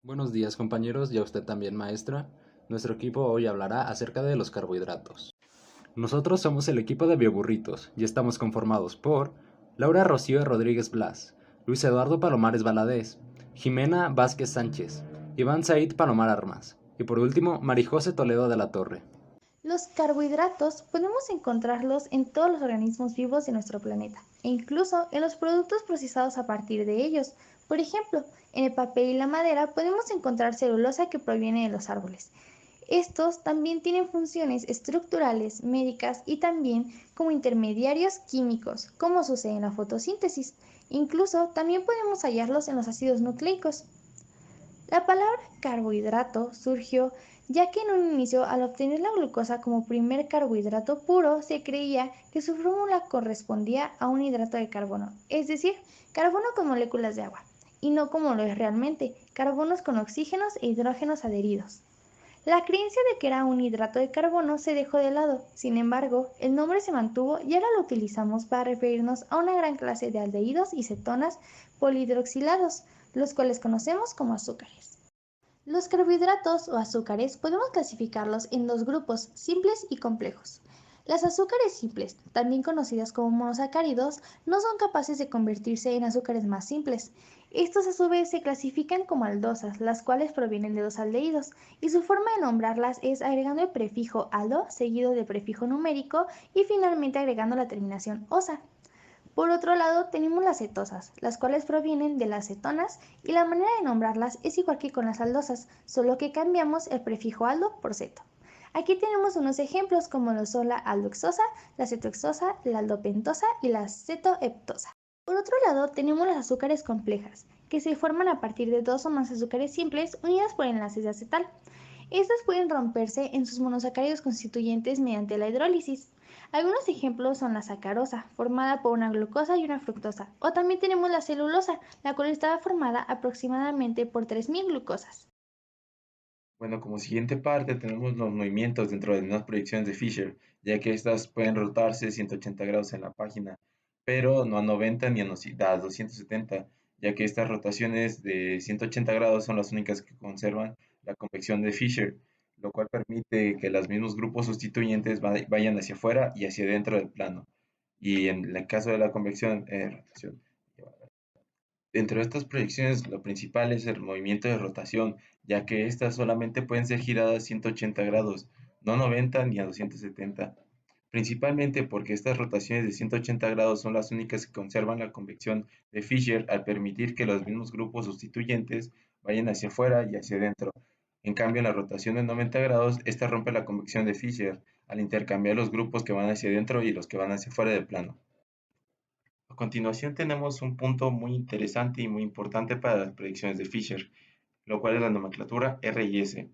Buenos días compañeros y a usted también maestra. Nuestro equipo hoy hablará acerca de los carbohidratos. Nosotros somos el equipo de Bioburritos y estamos conformados por Laura Rocío Rodríguez Blas, Luis Eduardo Palomares Valadez, Jimena Vázquez Sánchez, Iván Said Palomar Armas y por último Marijose Toledo de la Torre. Los carbohidratos podemos encontrarlos en todos los organismos vivos de nuestro planeta e incluso en los productos procesados a partir de ellos. Por ejemplo, en el papel y la madera podemos encontrar celulosa que proviene de los árboles. Estos también tienen funciones estructurales, médicas y también como intermediarios químicos, como sucede en la fotosíntesis. Incluso también podemos hallarlos en los ácidos nucleicos. La palabra carbohidrato surgió ya que en un inicio, al obtener la glucosa como primer carbohidrato puro, se creía que su fórmula correspondía a un hidrato de carbono, es decir, carbono con moléculas de agua, y no como lo es realmente, carbonos con oxígenos e hidrógenos adheridos. La creencia de que era un hidrato de carbono se dejó de lado, sin embargo, el nombre se mantuvo y ahora lo utilizamos para referirnos a una gran clase de aldehídos y cetonas polihidroxilados, los cuales conocemos como azúcares. Los carbohidratos o azúcares podemos clasificarlos en dos grupos, simples y complejos. Las azúcares simples, también conocidas como monosacáridos, no son capaces de convertirse en azúcares más simples. Estos a su vez se clasifican como aldosas, las cuales provienen de los aldehídos, y su forma de nombrarlas es agregando el prefijo aldo seguido del prefijo numérico y finalmente agregando la terminación osa. Por otro lado, tenemos las cetosas, las cuales provienen de las cetonas y la manera de nombrarlas es igual que con las aldosas, solo que cambiamos el prefijo aldo por ceto. Aquí tenemos unos ejemplos como lo son la aldohexosa, la cetohexosa, la aldopentosa y la cetoheptosa. Por otro lado, tenemos las azúcares complejas, que se forman a partir de dos o más azúcares simples unidas por enlaces de acetal. Estas pueden romperse en sus monosacáridos constituyentes mediante la hidrólisis. Algunos ejemplos son la sacarosa, formada por una glucosa y una fructosa, o también tenemos la celulosa, la cual estaba formada aproximadamente por 3000 glucosas. Bueno, como siguiente parte tenemos los movimientos dentro de las proyecciones de Fisher, ya que estas pueden rotarse 180 grados en la página, pero no a 90 ni a 270, ya que estas rotaciones de 180 grados son las únicas que conservan la convección de Fisher, lo cual permite que los mismos grupos sustituyentes vayan hacia afuera y hacia dentro del plano. Y en el caso de la convección, rotación. Dentro de estas proyecciones, lo principal es el movimiento de rotación, ya que estas solamente pueden ser giradas 180 grados, no 90 ni a 270. Principalmente porque estas rotaciones de 180 grados son las únicas que conservan la convección de Fisher al permitir que los mismos grupos sustituyentes vayan hacia afuera y hacia adentro. En cambio, en la rotación de 90 grados, esta rompe la convección de Fisher al intercambiar los grupos que van hacia adentro y los que van hacia afuera del plano. A continuación tenemos un punto muy interesante y muy importante para las predicciones de Fisher, lo cual es la nomenclatura R y S.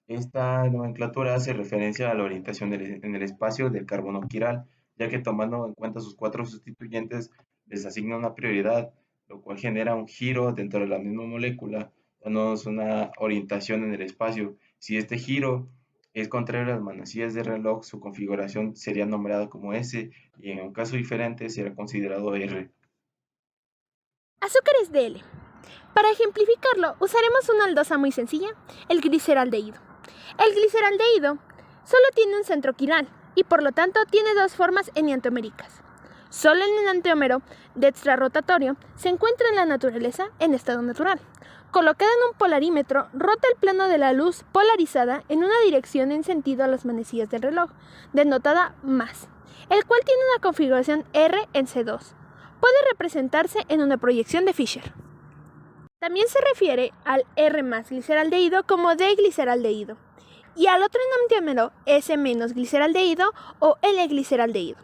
Esta nomenclatura hace referencia a la orientación en el espacio del carbono quiral, ya que tomando en cuenta sus cuatro sustituyentes les asigna una prioridad, lo cual genera un giro dentro de la misma molécula, dándonos una orientación en el espacio. Si este giro es contrario a las manecillas de reloj, su configuración sería nombrada como S y en un caso diferente será considerado R. Azúcares de L. Para ejemplificarlo, usaremos una aldosa muy sencilla, el gliceraldehído. El gliceraldehído solo tiene un centro quiral y por lo tanto tiene dos formas enantioméricas. Solo el enantiómero dextrarotatorio se encuentra en la naturaleza en estado natural. Colocado en un polarímetro, rota el plano de la luz polarizada en una dirección en sentido a las manecillas del reloj, denotada más, el cual tiene una configuración R en C2. Puede representarse en una proyección de Fisher. También se refiere al R más gliceraldehído como D-gliceraldehído y al otro enantiómero S menos gliceraldehído o L-gliceraldehído.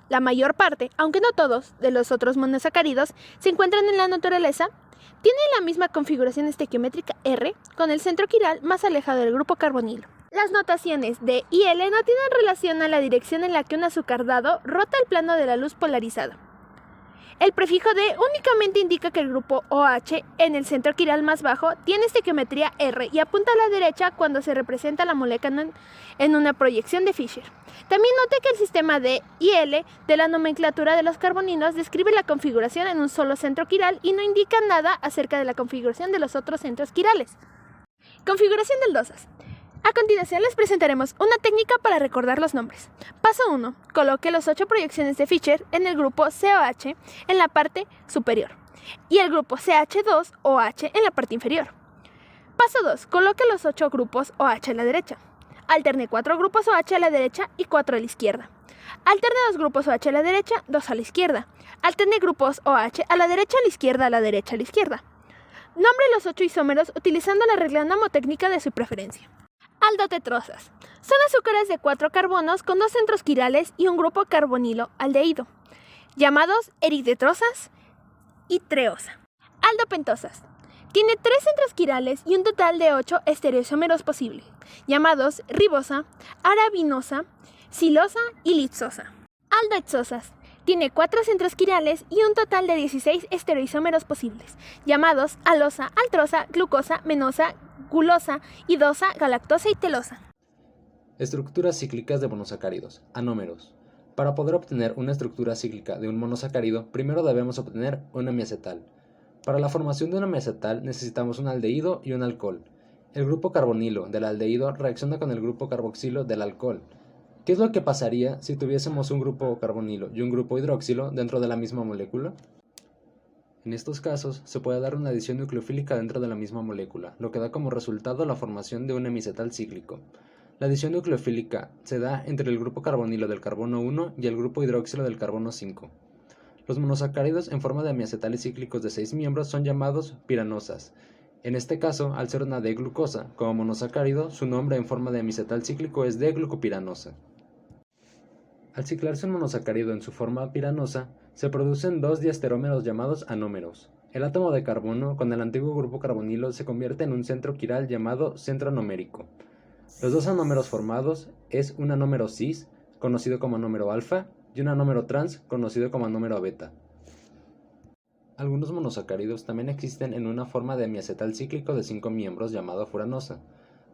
La mayor parte, aunque no todos, de los otros monosacáridos se encuentran en la naturaleza, tienen la misma configuración estequiométrica R con el centro quiral más alejado del grupo carbonilo. Las notaciones D y L no tienen relación a la dirección en la que un azúcar dado rota el plano de la luz polarizada. El prefijo D únicamente indica que el grupo OH en el centro quiral más bajo tiene estequiometría R y apunta a la derecha cuando se representa la molécula en una proyección de Fisher. También note que el sistema D y L de la nomenclatura de los carbonilos describe la configuración en un solo centro quiral y no indica nada acerca de la configuración de los otros centros quirales. Configuración de aldosas. A continuación les presentaremos una técnica para recordar los nombres. Paso 1. Coloque las 8 proyecciones de Fischer en el grupo COH en la parte superior y el grupo CH2OH en la parte inferior. Paso 2. Coloque los 8 grupos OH a la derecha. Alterne 4 grupos OH a la derecha y 4 a la izquierda. Alterne 2 grupos OH a la derecha, 2 a la izquierda. Alterne grupos OH a la derecha, a la izquierda, a la derecha, a la izquierda. Nombre los 8 isómeros utilizando la regla mnemotécnica de su preferencia. Aldotetrosas. Son azúcares de 4 carbonos con 2 centros quirales y un grupo carbonilo aldehído, llamados eridetrosas y treosa. Aldopentosas. Tiene 3 centros quirales y un total de 8 estereoisómeros posibles, llamados ribosa, arabinosa, silosa y lipsosa. Aldohexosas. Tiene 4 centros quirales y un total de 16 estereoisómeros posibles, llamados alosa, altrosa, glucosa, menosa, gulosa, idosa, galactosa y telosa. Estructuras cíclicas de monosacáridos, anómeros. Para poder obtener una estructura cíclica de un monosacárido, primero debemos obtener un amiacetal. Para la formación de un amiacetal necesitamos un aldehído y un alcohol. El grupo carbonilo del aldehído reacciona con el grupo carboxilo del alcohol. ¿Qué es lo que pasaría si tuviésemos un grupo carbonilo y un grupo hidroxilo dentro de la misma molécula? En estos casos, se puede dar una adición nucleofílica dentro de la misma molécula, lo que da como resultado la formación de un hemiacetal cíclico. La adición nucleofílica se da entre el grupo carbonilo del carbono 1 y el grupo hidroxilo del carbono 5. Los monosacáridos en forma de hemiacetales cíclicos de 6 miembros son llamados piranosas. En este caso, al ser una D-glucosa como monosacárido, su nombre en forma de hemiacetal cíclico es D-glucopiranosa. Al ciclarse un monosacárido en su forma piranosa, se producen 2 diasterómeros llamados anómeros. El átomo de carbono con el antiguo grupo carbonilo se convierte en un centro quiral llamado centro anomérico. Los 2 anómeros formados es un anómero cis, conocido como anómero alfa, y un anómero trans, conocido como anómero beta. Algunos monosacáridos también existen en una forma de hemiacetal cíclico de 5 miembros llamado furanosa.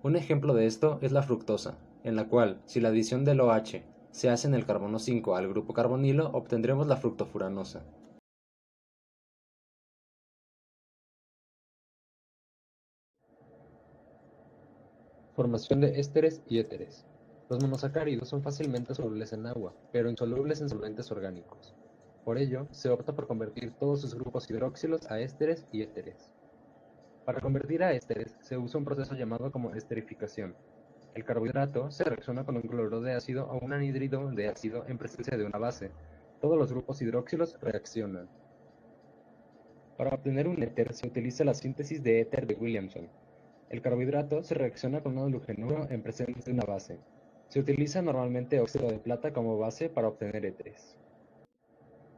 Un ejemplo de esto es la fructosa, en la cual, si la adición del OH se hace en el carbono 5 al grupo carbonilo, obtendremos la fructofuranosa. Formación de ésteres y éteres. Los monosacáridos son fácilmente solubles en agua, pero insolubles en solventes orgánicos. Por ello, se opta por convertir todos sus grupos hidroxilos a ésteres y éteres. Para convertir a ésteres, se usa un proceso llamado como esterificación. El carbohidrato se reacciona con un cloruro de ácido o un anhídrido de ácido en presencia de una base. Todos los grupos hidroxilos reaccionan. Para obtener un éter se utiliza la síntesis de éter de Williamson. El carbohidrato se reacciona con un halogenuro en presencia de una base. Se utiliza normalmente óxido de plata como base para obtener éteres.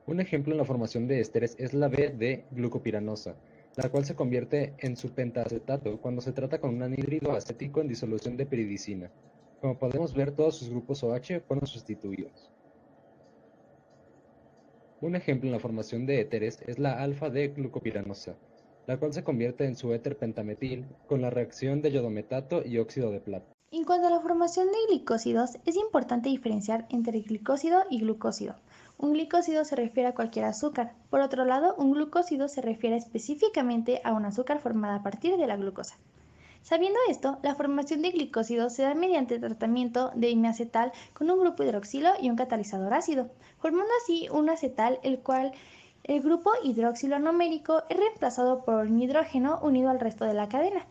Un ejemplo en la formación de ésteres es la B-D-glucopiranosa, la cual se convierte en su pentaacetato cuando se trata con un anhídrido acético en disolución de piridicina. Como podemos ver, todos sus grupos OH fueron sustituidos. Un ejemplo en la formación de éteres es la alfa-D-glucopiranosa, la cual se convierte en su éter pentametil con la reacción de yodometato y óxido de plata. En cuanto a la formación de glicósidos, es importante diferenciar entre glicósido y glucósido. Un glicósido se refiere a cualquier azúcar. Por otro lado, un glucósido se refiere específicamente a un azúcar formada a partir de la glucosa. Sabiendo esto, la formación de glicósidos se da mediante tratamiento de hemiacetal con un grupo hidroxilo y un catalizador ácido, formando así un acetal, el cual el grupo hidroxilo anomérico es reemplazado por un hidrógeno unido al resto de la cadena.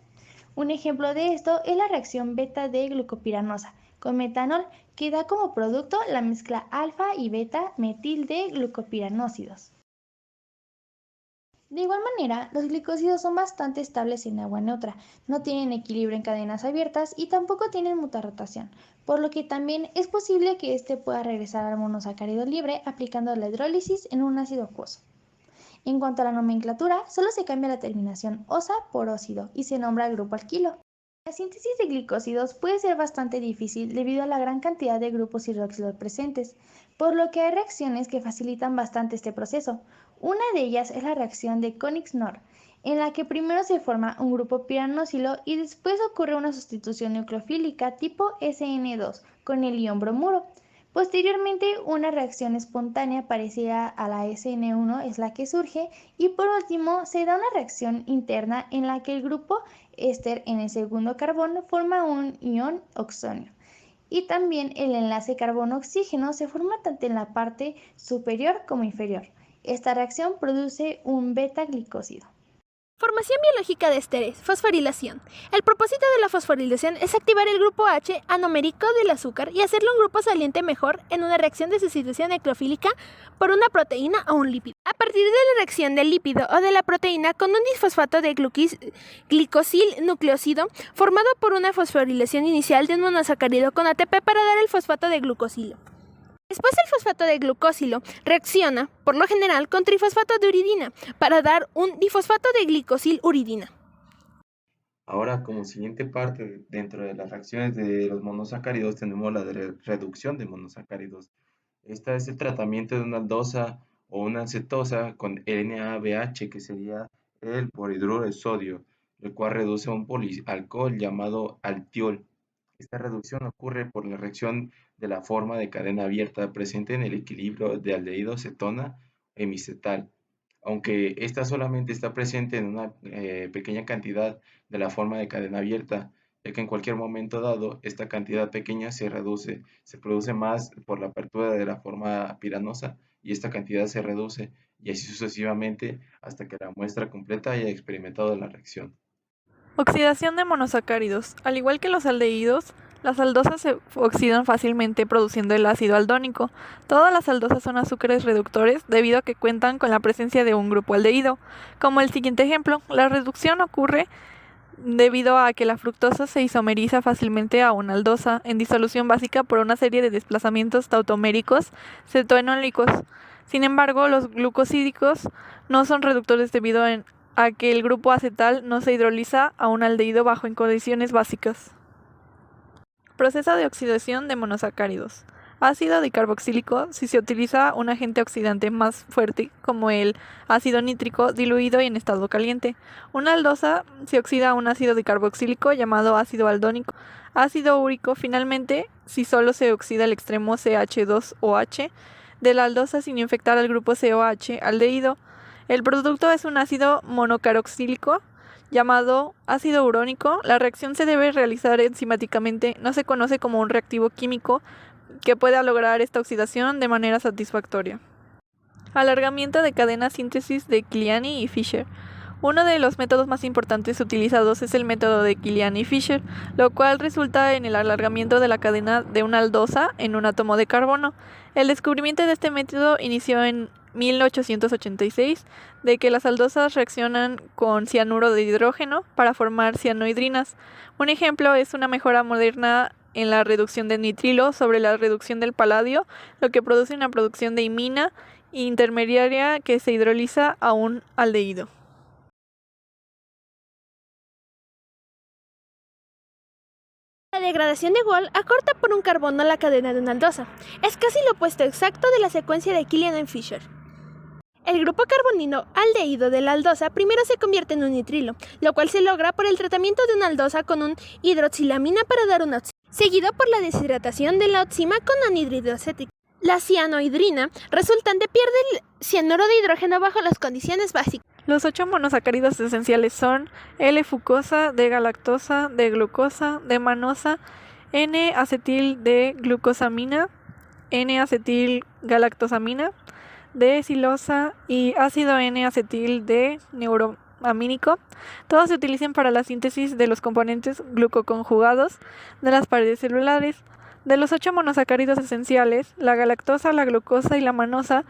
Un ejemplo de esto es la reacción beta-D-glucopiranosa con metanol, que da como producto la mezcla alfa y beta-metil de glucopiranósidos. De igual manera, los glicósidos son bastante estables en agua neutra, no tienen equilibrio en cadenas abiertas y tampoco tienen mutarrotación, por lo que también es posible que éste pueda regresar al monosacárido libre aplicando la hidrólisis en un ácido acuoso. En cuanto a la nomenclatura, solo se cambia la terminación osa por óxido y se nombra grupo alquilo. La síntesis de glicósidos puede ser bastante difícil debido a la gran cantidad de grupos hidroxilos presentes, por lo que hay reacciones que facilitan bastante este proceso. Una de ellas es la reacción de Koenigsegg, en la que primero se forma un grupo piranosilo y después ocurre una sustitución nucleofílica tipo SN2 con el ion bromuro, Posteriormente, una reacción espontánea parecida a la SN1 es la que surge y por último se da una reacción interna en la que el grupo éster en el segundo carbono forma un ion oxonio. Y también el enlace carbono-oxígeno se forma tanto en la parte superior como inferior. Esta reacción produce un beta-glicósido. Formación biológica de ésteres, fosforilación. El propósito de la fosforilación es activar el grupo H anomérico del azúcar y hacerlo un grupo saliente mejor en una reacción de sustitución nucleofílica por una proteína o un lípido. A partir de la reacción del lípido o de la proteína con un disfosfato de glicosil nucleósido formado por una fosforilación inicial de un monosacárido con ATP para dar el fosfato de glucosilo. Después el fosfato de glucósilo reacciona, por lo general, con trifosfato de uridina para dar un difosfato de glicosil-uridina. Ahora, como siguiente parte dentro de las reacciones de los monosacáridos, tenemos la reducción de monosacáridos. Esta es el tratamiento de una aldosa o una acetosa con NaBH, que sería el borhidruro de sodio, el cual reduce a un polialcohol llamado altiol. Esta reducción ocurre por la reacción de la forma de cadena abierta presente en el equilibrio de aldehído cetona hemicetal, aunque esta solamente está presente en una pequeña cantidad de la forma de cadena abierta, ya que en cualquier momento dado esta cantidad pequeña se reduce, se produce más por la apertura de la forma piranosa y esta cantidad se reduce y así sucesivamente hasta que la muestra completa haya experimentado la reacción. Oxidación de monosacáridos. Al igual que los aldehídos, las aldosas se oxidan fácilmente produciendo el ácido aldónico. Todas las aldosas son azúcares reductores debido a que cuentan con la presencia de un grupo aldehído. Como el siguiente ejemplo, la reducción ocurre debido a que la fructosa se isomeriza fácilmente a una aldosa en disolución básica por una serie de desplazamientos tautoméricos cetoenólicos. Sin embargo, los glucosídicos no son reductores debido a que el grupo acetal no se hidroliza a un aldehído bajo en condiciones básicas. Proceso de oxidación de monosacáridos. Ácido dicarboxílico si se utiliza un agente oxidante más fuerte como el ácido nítrico diluido y en estado caliente. Una aldosa se oxida a un ácido dicarboxílico llamado ácido aldónico. Ácido úrico finalmente si solo se oxida el extremo CH2OH de la aldosa sin infectar al grupo COH aldehído. El producto es un ácido monocarboxílico llamado ácido urónico. La reacción se debe realizar enzimáticamente, no se conoce como un reactivo químico que pueda lograr esta oxidación de manera satisfactoria. Alargamiento de cadena síntesis de Kiliani y Fischer. Uno de los métodos más importantes utilizados es el método de Kiliani y Fischer, lo cual resulta en el alargamiento de la cadena de una aldosa en un átomo de carbono. El descubrimiento de este método inició en 1886, de que las aldosas reaccionan con cianuro de hidrógeno para formar cianohidrinas. Un ejemplo es una mejora moderna en la reducción de nitrilo sobre la reducción del paladio, lo que produce una producción de imina intermediaria que se hidroliza a un aldehído. La degradación de Wald acorta por un carbono la cadena de una aldosa. Es casi lo opuesto exacto de la secuencia de Kilian y Fischer. El grupo carbonilo aldehído de la aldosa primero se convierte en un nitrilo, lo cual se logra por el tratamiento de una aldosa con un hidroxilamina para dar una oxima, seguido por la deshidratación de la oxima con anhídrido acético. La cianohidrina resultante pierde el cianuro de hidrógeno bajo las condiciones básicas. Los 8 monosacáridos esenciales son L-fucosa, D-galactosa, D-glucosa, D-manosa, N-acetil D-glucosamina, N-acetil-galactosamina, D-silosa y ácido N-acetil D-neuroamínico. Todos se utilizan para la síntesis de los componentes glucoconjugados de las paredes celulares. De los 8 monosacáridos esenciales, la galactosa, la glucosa y la manosa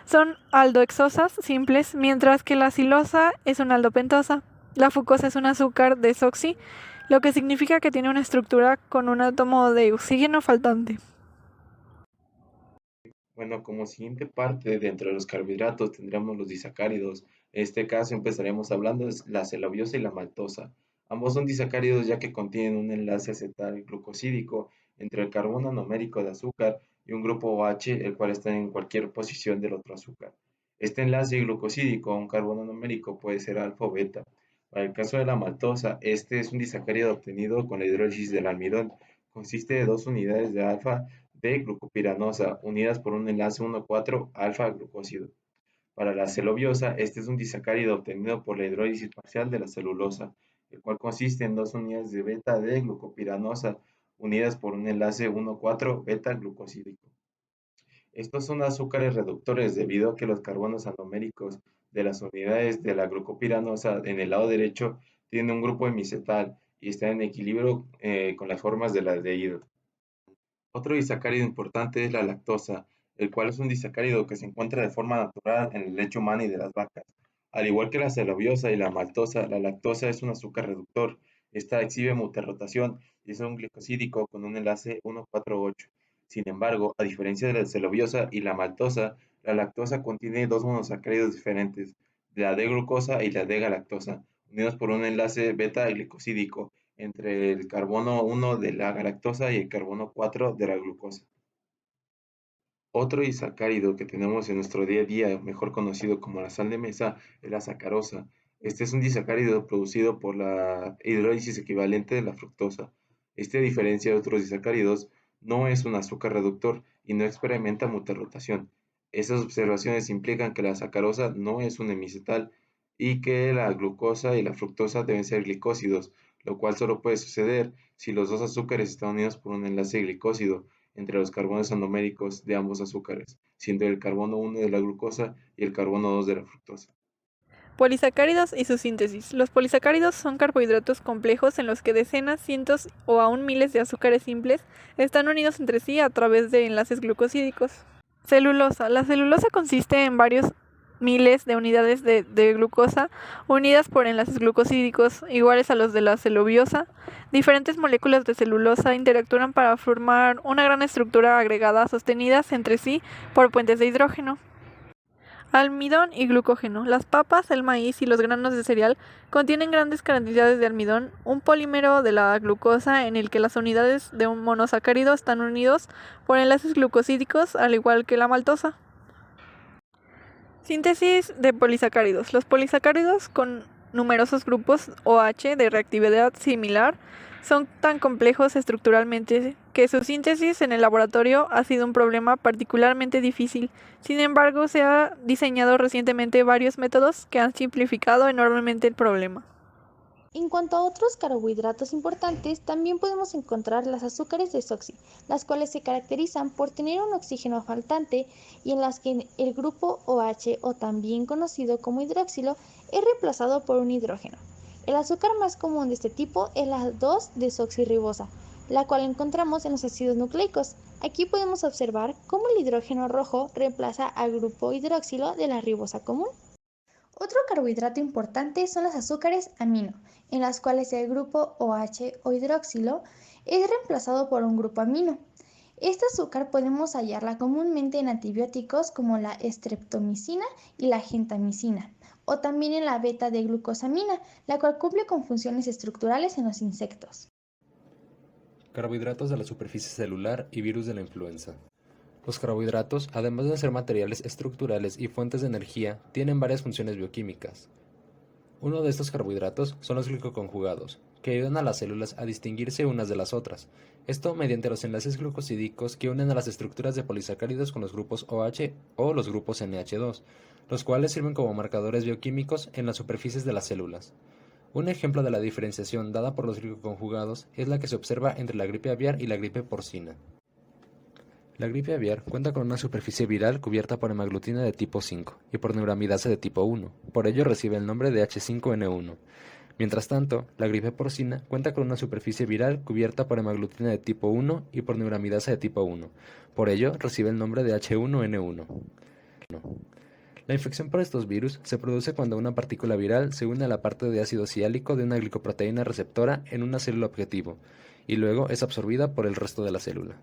son aldohexosas simples, mientras que la silosa es una aldopentosa. La fucosa es un azúcar desoxi, lo que significa que tiene una estructura con un átomo de oxígeno faltante. Bueno, como siguiente parte dentro de los carbohidratos tendríamos los disacáridos. En este caso empezaremos hablando de la celuliosa y la maltosa. Ambos son disacáridos ya que contienen un enlace acetal glucosídico entre el carbono anomérico de azúcar y un grupo OH, el cual está en cualquier posición del otro azúcar. Este enlace glucosídico a un carbono anomérico puede ser alfa o beta. Para el caso de la maltosa, este es un disacárido obtenido con la hidrólisis del almidón. Consiste de 2 unidades de alfa de glucopiranosa unidas por un enlace 1,4 alfa-glucósido. Para la celobiosa, este es un disacárido obtenido por la hidrólisis parcial de la celulosa, el cual consiste en dos unidades de beta de glucopiranosa unidas por un enlace 1,4 beta-glucosídico. Estos son azúcares reductores debido a que los carbonos anoméricos de las unidades de la glucopiranosa en el lado derecho tienen un grupo hemicetal y están en equilibrio con las formas del aldehído. Otro disacárido importante es la lactosa, el cual es un disacárido que se encuentra de forma natural en el leche humana y de las vacas. Al igual que la celobiosa y la maltosa, la lactosa es un azúcar reductor. Esta exhibe muterrotación y es un glicosídico con un enlace 1,4,8. Sin embargo, a diferencia de la celobiosa y la maltosa, la lactosa contiene dos monosacáridos diferentes, la D-glucosa y la D-galactosa, unidos por un enlace beta-glicosídico entre el carbono 1 de la galactosa y el carbono 4 de la glucosa. Otro disacárido que tenemos en nuestro día a día, mejor conocido como la sal de mesa, es la sacarosa. Este es un disacárido producido por la hidrólisis equivalente de la fructosa. Este, a diferencia de otros disacáridos, no es un azúcar reductor y no experimenta muterrotación. Estas observaciones implican que la sacarosa no es un hemicetal y que la glucosa y la fructosa deben ser glicósidos, lo cual solo puede suceder si los dos azúcares están unidos por un enlace glicósido entre los carbonos anoméricos de ambos azúcares, siendo el carbono 1 de la glucosa y el carbono 2 de la fructosa. Polisacáridos y su síntesis. Los polisacáridos son carbohidratos complejos en los que decenas, cientos o aún miles de azúcares simples están unidos entre sí a través de enlaces glucosídicos. Celulosa. La celulosa consiste en varios miles de unidades de glucosa unidas por enlaces glucosídicos iguales a los de la celobiosa. Diferentes moléculas de celulosa interactúan para formar una gran estructura agregada sostenidas entre sí por puentes de hidrógeno. Almidón y glucógeno. Las papas, el maíz y los granos de cereal contienen grandes cantidades de almidón, un polímero de la glucosa en el que las unidades de un monosacárido están unidos por enlaces glucosídicos, al igual que la maltosa. Síntesis de polisacáridos. Los polisacáridos con numerosos grupos OH de reactividad similar son tan complejos estructuralmente que su síntesis en el laboratorio ha sido un problema particularmente difícil. Sin embargo, se han diseñado recientemente varios métodos que han simplificado enormemente el problema. En cuanto a otros carbohidratos importantes, también podemos encontrar las azúcares desoxi, las cuales se caracterizan por tener un oxígeno faltante y en las que el grupo OH, o también conocido como hidroxilo, es reemplazado por un hidrógeno. El azúcar más común de este tipo es la 2-desoxirribosa, la cual encontramos en los ácidos nucleicos. Aquí podemos observar cómo el hidrógeno rojo reemplaza al grupo hidroxilo de la ribosa común. Otro carbohidrato importante son los azúcares amino, en las cuales el grupo OH o hidroxilo es reemplazado por un grupo amino. Este azúcar podemos hallarla comúnmente en antibióticos como la streptomicina y la gentamicina, o también en la beta-D-glucosamina, la cual cumple con funciones estructurales en los insectos. Carbohidratos de la superficie celular y virus de la influenza. Los carbohidratos, además de ser materiales estructurales y fuentes de energía, tienen varias funciones bioquímicas. Uno de estos carbohidratos son los glicoconjugados, que ayudan a las células a distinguirse unas de las otras, esto mediante los enlaces glucosídicos que unen a las estructuras de polisacáridos con los grupos OH o los grupos NH2, los cuales sirven como marcadores bioquímicos en las superficies de las células. Un ejemplo de la diferenciación dada por los glicoconjugados es la que se observa entre la gripe aviar y la gripe porcina. La gripe aviar cuenta con una superficie viral cubierta por hemaglutina de tipo 5 y por neuramidasa de tipo 1, por ello recibe el nombre de H5N1. Mientras tanto, la gripe porcina cuenta con una superficie viral cubierta por hemaglutina de tipo 1 y por neuramidasa de tipo 1, por ello recibe el nombre de H1N1. La infección por estos virus se produce cuando una partícula viral se une a la parte de ácido siálico de una glicoproteína receptora en una célula objetivo, y luego es absorbida por el resto de la célula.